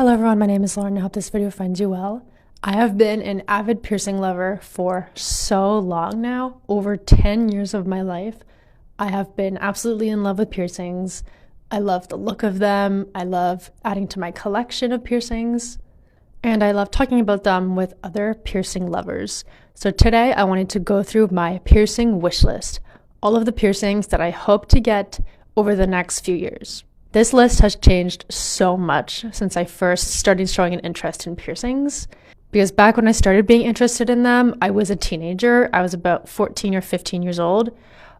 Hello everyone, my name is Lauren. I hope this video finds you well. I have been an avid piercing lover for so long now, over 10 years of my life. I have been absolutely in love with piercings. I love the look of them. I love adding to my collection of piercings. And I love talking about them with other piercing lovers. So today I wanted to go through my piercing wish list, all of the piercings that I hope to get over the next few years. This list has changed so much since I first started showing an interest in piercings, because back when I started being interested in them, I was a teenager. I was about 14 or 15 years old.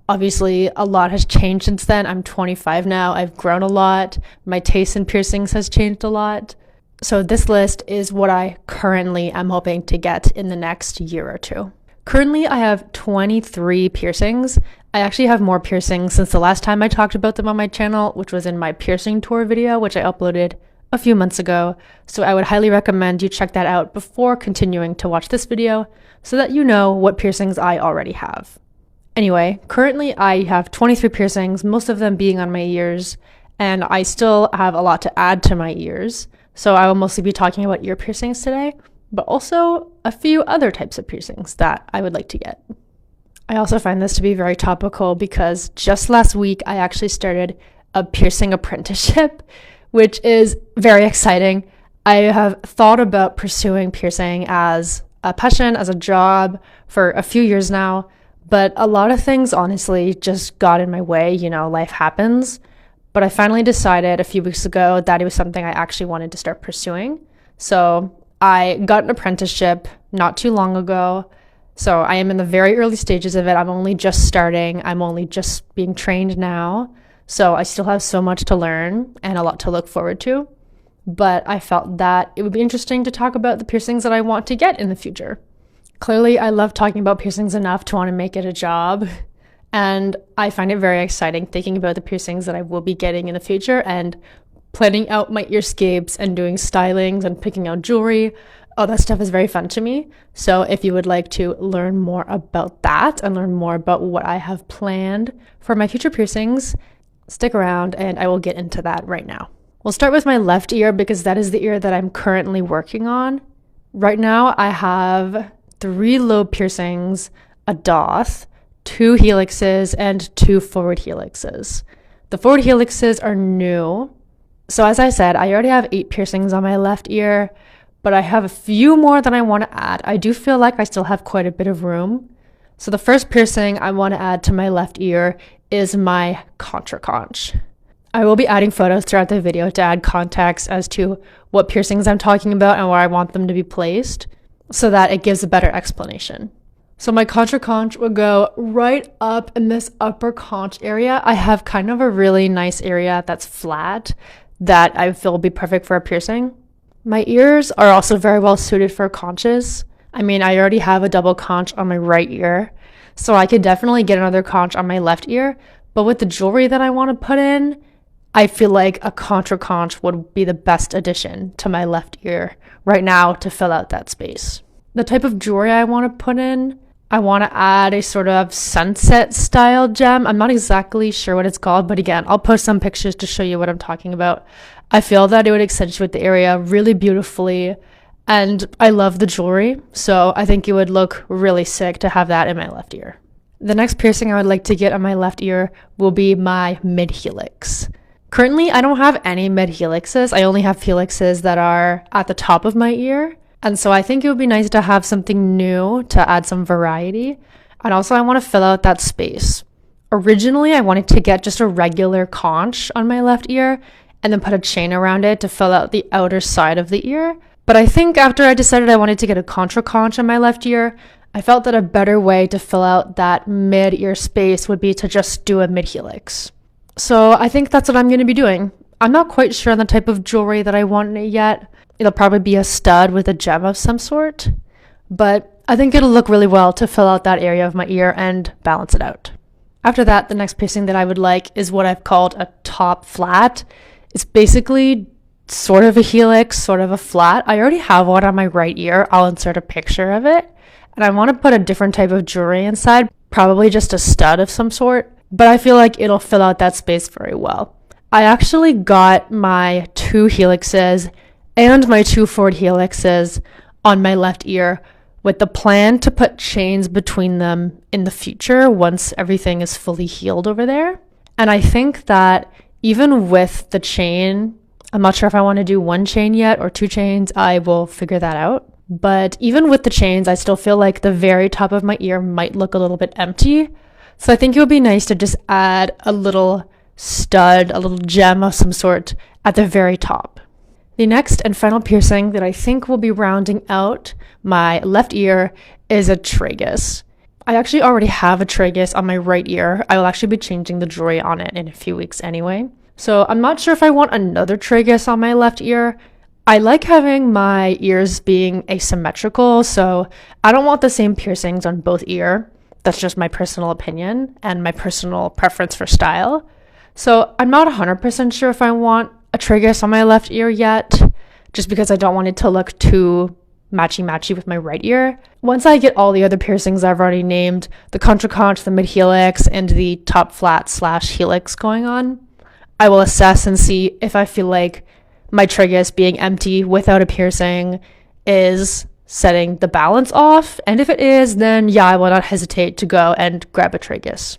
Obviously, a lot has changed since then. I'm 25 now. I've grown a lot. My taste in piercings has changed a lot. So this list is what I currently am hoping to get in the next year or two. Currently, I have 23 piercings. I actually have more piercings since the last time I talked about them on my channel, which was in my piercing tour video, which I uploaded a few months ago. So I would highly recommend you check that out before continuing to watch this video so that you know what piercings I already have. Anyway, currently I have 23 piercings, most of them being on my ears, and I still have a lot to add to my ears. So I will mostly be talking about ear piercings today, but also a few other types of piercings that I would like to get. I also find this to be very topical because just last week I actually started a piercing apprenticeship, which is very exciting. I have thought about pursuing piercing as a passion, as a job for a few years now, but a lot of things honestly just got in my way. Life happens. But I finally decided a few weeks ago that it was something I actually wanted to start pursuing. So I got an apprenticeship not too long ago. So I am in the very early stages of it. I'm only just starting. I'm only just being trained now. So I still have so much to learn and a lot to look forward to. But I felt that it would be interesting to talk about the piercings that I want to get in the future. Clearly, I love talking about piercings enough to want to make it a job. And I find it very exciting thinking about the piercings that I will be getting in the future and planning out my earscapes and doing stylings and picking out jewelry. All that stuff is very fun to me. So if you would like to learn more about that and learn more about what I have planned for my future piercings, stick around and I will get into that right now. We'll start with my left ear because that is the ear that I'm currently working on. Right now I have 3 lobe piercings, a doth, 2 helixes, and 2 forward helixes. The forward helixes are new. So as I said, I already have 8 piercings on my left ear, but I have a few more that I want to add. I do feel like I still have quite a bit of room. So the first piercing I want to add to my left ear is my contra-conch. I will be adding photos throughout the video to add context as to what piercings I'm talking about and where I want them to be placed so that it gives a better explanation. So my contra-conch will go right up in this upper conch area. I have kind of a really nice area that's flat that I feel will be perfect for a piercing. My ears are also very well suited for conches. I mean, I already have a double conch on my right ear, so I could definitely get another conch on my left ear. But with the jewelry that I want to put in, I feel like a contra-conch would be the best addition to my left ear right now to fill out that space. The type of jewelry I want to put in, I want to add a sort of sunset style gem. I'm not exactly sure what it's called, but again, I'll post some pictures to show you what I'm talking about. I feel that it would accentuate the area really beautifully, and I love the jewelry, so I think it would look really sick to have that in my left ear. The next piercing I would like to get on my left ear will be my mid-helix. Currently, I don't have any mid-helixes. I only have helixes that are at the top of my ear. And so I think it would be nice to have something new to add some variety. And also I want to fill out that space. Originally, I wanted to get just a regular conch on my left ear and then put a chain around it to fill out the outer side of the ear. But I think after I decided I wanted to get a contra-conch on my left ear, I felt that a better way to fill out that mid-ear space would be to just do a mid-helix. So I think that's what I'm going to be doing. I'm not quite sure on the type of jewelry that I want in it yet. It'll probably be a stud with a gem of some sort, but I think it'll look really well to fill out that area of my ear and balance it out. After that, the next piercing that I would like is what I've called a top flat. It's basically sort of a helix, sort of a flat. I already have one on my right ear. I'll insert a picture of it. And I want to put a different type of jewelry inside, probably just a stud of some sort, but I feel like it'll fill out that space very well. I actually got my 2 helixes and my 2 forward helixes on my left ear, with the plan to put chains between them in the future once everything is fully healed over there. And I think that even with the chain, I'm not sure if I want to do 1 chain yet or 2 chains. I will figure that out. But even with the chains, I still feel like the very top of my ear might look a little bit empty. So I think it would be nice to just add a little stud, a little gem of some sort at the very top. The next and final piercing that I think will be rounding out my left ear is a tragus. I actually already have a tragus on my right ear. I will actually be changing the jewelry on it in a few weeks anyway. So I'm not sure if I want another tragus on my left ear. I like having my ears being asymmetrical, so I don't want the same piercings on both ear. That's just my personal opinion and my personal preference for style. So I'm not 100% sure if I want a tragus on my left ear yet, just because I don't want it to look too matchy-matchy with my right ear. Once I get all the other piercings I've already named, the contra-conch, the mid-helix, and the top flat / helix going on, I will assess and see if I feel like my tragus being empty without a piercing is setting the balance off. And if it is, then yeah, I will not hesitate to go and grab a tragus.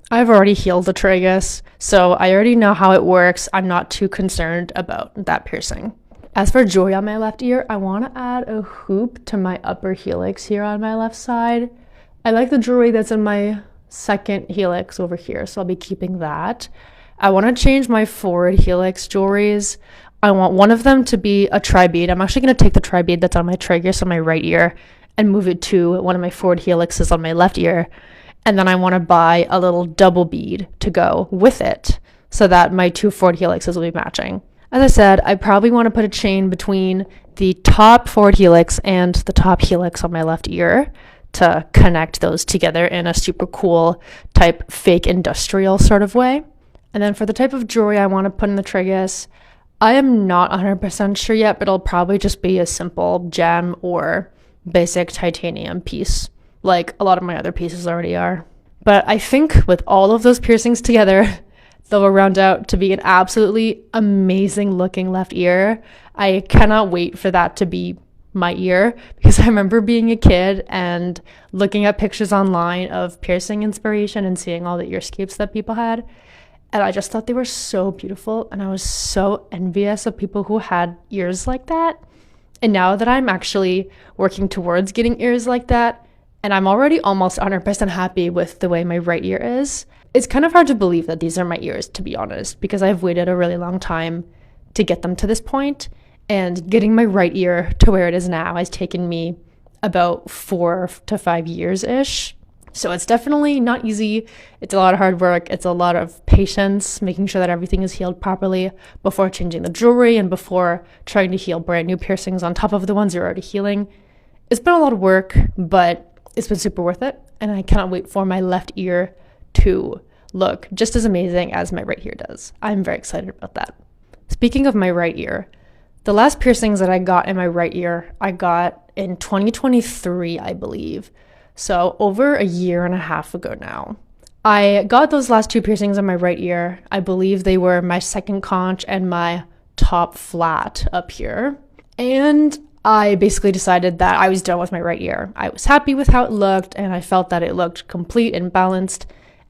I've already healed the tragus, so I already know how it works. I'm not too concerned about that piercing. As for jewelry on my left ear, I want to add a hoop to my upper helix here on my left side. I like the jewelry that's in my second helix over here, so I'll be keeping that. I want to change my forward helix jewelries. I want one of them to be a tri-bead. I'm actually going to take the tri-bead that's on my tragus on my right ear and move it to one of my forward helixes on my left ear. And then I want to buy a little double bead to go with it so that my 2 forward helixes will be matching. As I said, I probably want to put a chain between the top forward helix and the top helix on my left ear to connect those together in a super cool type fake industrial sort of way. And then for the type of jewelry I want to put in the tragus, I am not 100% sure yet, but it'll probably just be a simple gem or basic titanium piece, like a lot of my other pieces already are. But I think with all of those piercings together, they'll round out to be an absolutely amazing looking left ear. I cannot wait for that to be my ear, because I remember being a kid and looking at pictures online of piercing inspiration and seeing all the earscapes that people had. And I just thought they were so beautiful, and I was so envious of people who had ears like that. And now that I'm actually working towards getting ears like that, and I'm already almost 100% happy with the way my right ear is, it's kind of hard to believe that these are my ears, to be honest, because I've waited a really long time to get them to this point, and getting my right ear to where it is now has taken me about 4 to 5 years-ish. So it's definitely not easy. It's a lot of hard work. It's a lot of patience, making sure that everything is healed properly before changing the jewelry and before trying to heal brand new piercings on top of the ones you're already healing. It's been a lot of work, but it's been super worth it. And I cannot wait for my left ear to look just as amazing as my right ear does. I'm very excited about that. Speaking of my right ear, the last piercings that I got in my right ear, I got in 2023, I believe. So over a year and a half ago now. I got those last 2 piercings in my right ear. I believe they were my second conch and my top flat up here. And I basically decided that I was done with my right ear. I was happy with how it looked, and I felt that it looked complete and balanced.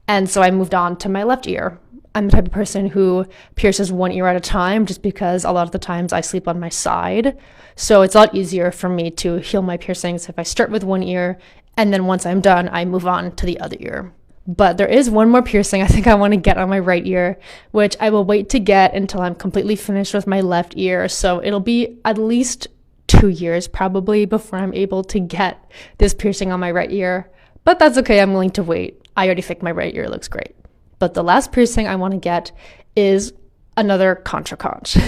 And so I moved on to my left ear. I'm the type of person who pierces one ear at a time, just because a lot of the times I sleep on my side. So it's a lot easier for me to heal my piercings if I start with one ear, and then once I'm done, I move on to the other ear. But there is one more piercing I think I want to get on my right ear, which I will wait to get until I'm completely finished with my left ear. So it'll be at least 2 years probably before I'm able to get this piercing on my right ear. But that's okay, I'm willing to wait. I already think my right ear looks great. But the last piercing I want to get is another contra conch.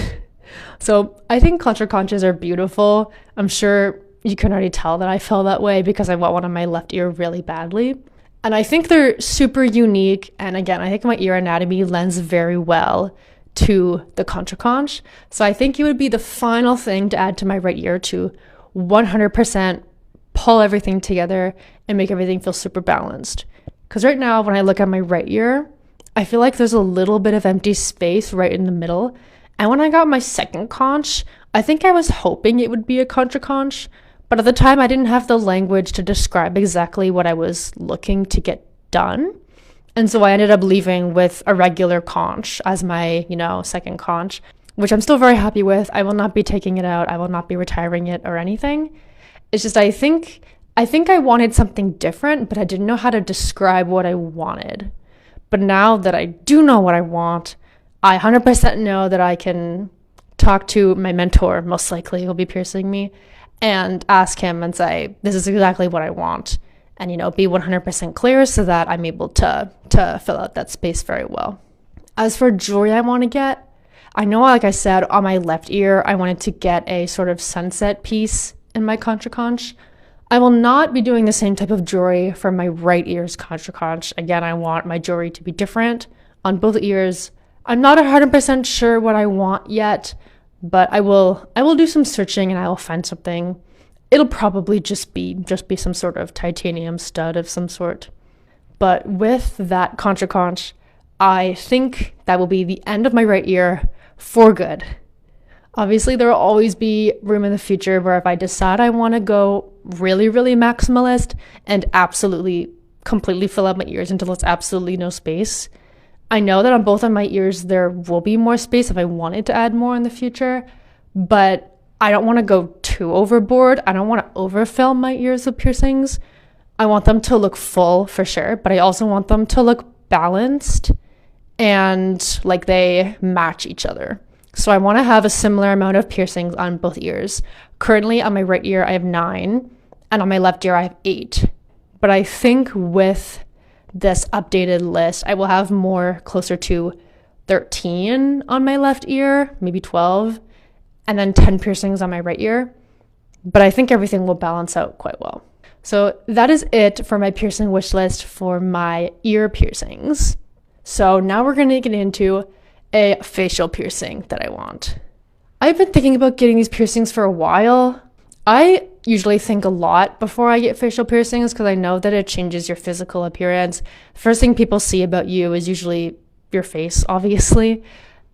So I think contra conches are beautiful. I'm sure you can already tell that I feel that way because I want one on my left ear really badly. And I think they're super unique. And again, I think my ear anatomy lends very well to the contra conch. So I think it would be the final thing to add to my right ear to 100% pull everything together and make everything feel super balanced. Because right now, when I look at my right ear, I feel like there's a little bit of empty space right in the middle. And when I got my second conch, I think I was hoping it would be a contra-conch, but at the time I didn't have the language to describe exactly what I was looking to get done. And so I ended up leaving with a regular conch as my, second conch, which I'm still very happy with. I will not be taking it out. I will not be retiring it or anything. It's just I think I wanted something different, but I didn't know how to describe what I wanted. But now that I do know what I want, I 100% know that I can talk to my mentor, most likely who'll be piercing me, and ask him and say, this is exactly what I want. And, be 100% clear so that I'm able to fill out that space very well. As for jewelry I want to get, I know, like I said, on my left ear, I wanted to get a sort of sunset piece in my contra-conch. I will not be doing the same type of jewelry for my right ear's contra-conch. Again, I want my jewelry to be different on both ears. I'm not 100% sure what I want yet, but I will do some searching and I will find something. It'll probably just be some sort of titanium stud of some sort. But with that contra-conch, I think that will be the end of my right ear for good. Obviously, there will always be room in the future where if I decide I want to go really, really maximalist and absolutely completely fill out my ears until there's absolutely no space. I know that on both of my ears there will be more space if I wanted to add more in the future, but I don't want to go too overboard. I don't want to overfill my ears with piercings. I want them to look full for sure, but I also want them to look balanced and like they match each other. So I want to have a similar amount of piercings on both ears. Currently on my right ear I have 9 and on my left ear I have 8. But I think with this updated list I will have more closer to 13 on my left ear, maybe 12, and then 10 piercings on my right ear. But I think everything will balance out quite well. So that is it for my piercing wish list for my ear piercings. So now we're going to get into a facial piercing that I want. I've been thinking about getting these piercings for a while. I usually think a lot before I get facial piercings because I know that it changes your physical appearance. First thing people see about you is usually your face, obviously.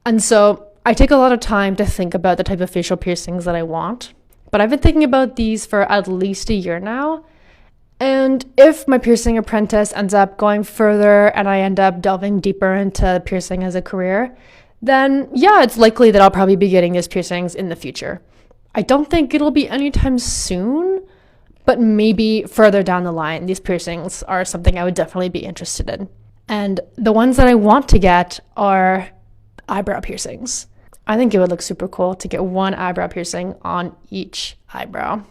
And so I take a lot of time to think about the type of facial piercings that I want. But I've been thinking about these for at least a year now. And if my piercing apprentice ends up going further and I end up delving deeper into piercing as a career, then yeah, it's likely that I'll probably be getting these piercings in the future. I don't think it'll be anytime soon, but maybe further down the line, these piercings are something I would definitely be interested in. And the ones that I want to get are eyebrow piercings. I think it would look super cool to get one eyebrow piercing on each eyebrow.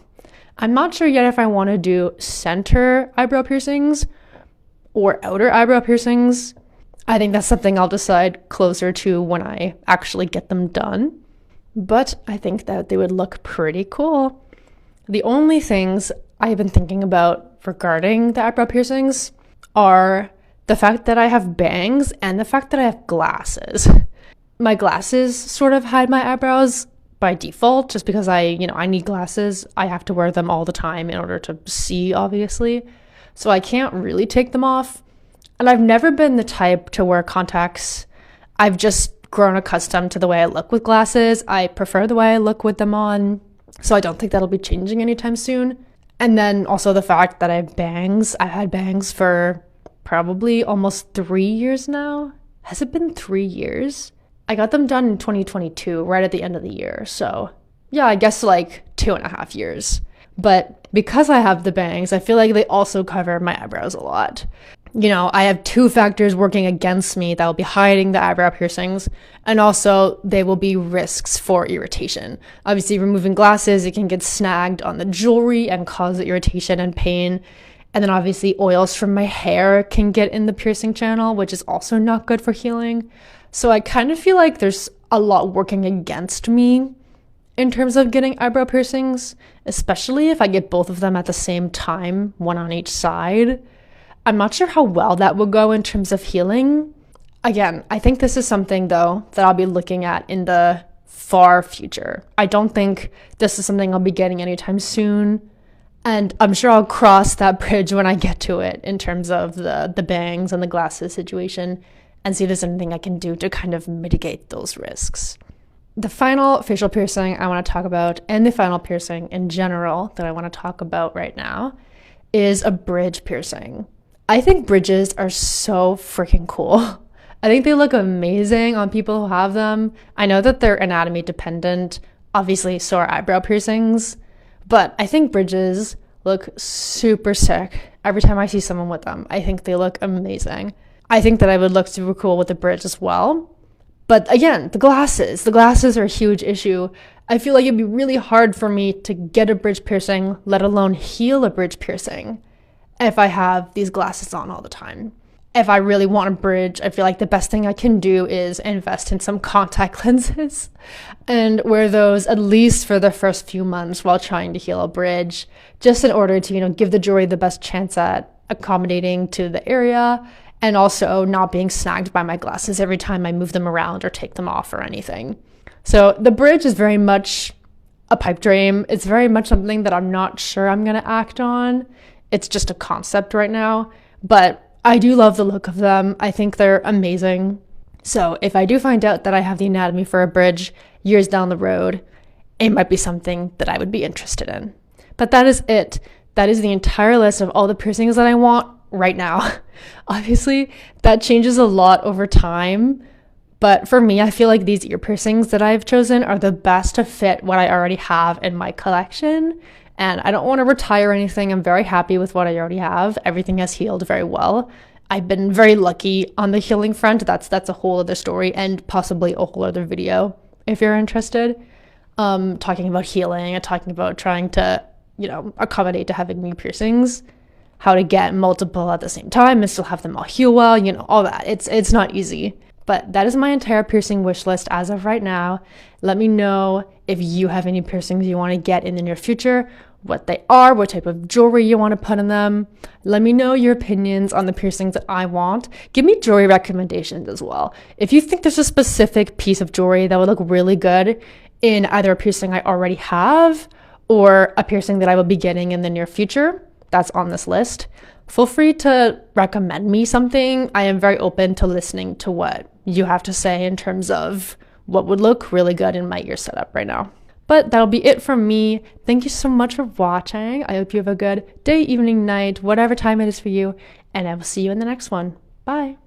I'm not sure yet if I want to do center eyebrow piercings or outer eyebrow piercings. I think that's something I'll decide closer to when I actually get them done. But I think that they would look pretty cool. The only things I've been thinking about regarding the eyebrow piercings are the fact that I have bangs and the fact that I have glasses. My glasses sort of hide my eyebrows by default, just because I need glasses. I have to wear them all the time in order to see, obviously. So I can't really take them off. And I've never been the type to wear contacts. I've just grown accustomed to the way I look with glasses. I prefer the way I look with them on. So I don't think that'll be changing anytime soon. And then also the fact that I have bangs. I've had bangs for probably almost 3 years now. Has it been 3 years? I got them done in 2022, right at the end of the year. So yeah, I guess like 2.5 years. But because I have the bangs, I feel like they also cover my eyebrows a lot. I have 2 factors working against me that will be hiding the eyebrow piercings, and also they will be risks for irritation. Obviously, removing glasses, it can get snagged on the jewelry and cause irritation and pain. And then obviously oils from my hair can get in the piercing channel, which is also not good for healing. So I kind of feel like there's a lot working against me in terms of getting eyebrow piercings, especially if I get both of them at the same time, one on each side. I'm not sure how well that will go in terms of healing. Again, I think this is something, though, that I'll be looking at in the far future. I don't think this is something I'll be getting anytime soon. And I'm sure I'll cross that bridge when I get to it in terms of the bangs and the glasses situation and see if there's anything I can do to kind of mitigate those risks. The final facial piercing I want to talk about, and the final piercing in general that I want to talk about right now, is a bridge piercing. I think bridges are so freaking cool. I think they look amazing on people who have them. I know that they're anatomy dependent. Obviously, so are eyebrow piercings. But I think bridges look super sick every time I see someone with them. I think they look amazing. I think that I would look super cool with a bridge as well. But again, the glasses are a huge issue. I feel like it'd be really hard for me to get a bridge piercing, let alone heal a bridge piercing, if I have these glasses on all the time. If I really want a bridge, I feel like the best thing I can do is invest in some contact lenses and wear those at least for the first few months while trying to heal a bridge, just in order to, give the jewelry the best chance at accommodating to the area and also not being snagged by my glasses every time I move them around or take them off or anything. So the bridge is very much a pipe dream. It's very much something that I'm not sure I'm going to act on. It's just a concept right now, but I do love the look of them. I think they're amazing. So if I do find out that I have the anatomy for a bridge years down the road, it might be something that I would be interested in. But that is it. That is the entire list of all the piercings that I want right now. Obviously, that changes a lot over time. But for me, I feel like these ear piercings that I've chosen are the best to fit what I already have in my collection. And I don't want to retire anything. I'm very happy with what I already have. Everything has healed very well. I've been very lucky on the healing front. That's a whole other story and possibly a whole other video if you're interested. Talking about healing and talking about trying to, accommodate to having new piercings, how to get multiple at the same time and still have them all heal well, all that. It's not easy. But that is my entire piercing wish list as of right now. Let me know if you have any piercings you want to get in the near future, what they are, what type of jewelry you want to put in them. Let me know your opinions on the piercings that I want. Give me jewelry recommendations as well. If you think there's a specific piece of jewelry that would look really good in either a piercing I already have or a piercing that I will be getting in the near future, that's on this list, feel free to recommend me something. I am very open to listening to what you have to say in terms of what would look really good in my ear setup right now. But that'll be it from me. Thank you so much for watching. I hope you have a good day, evening, night, whatever time it is for you, and I will see you in the next one. Bye.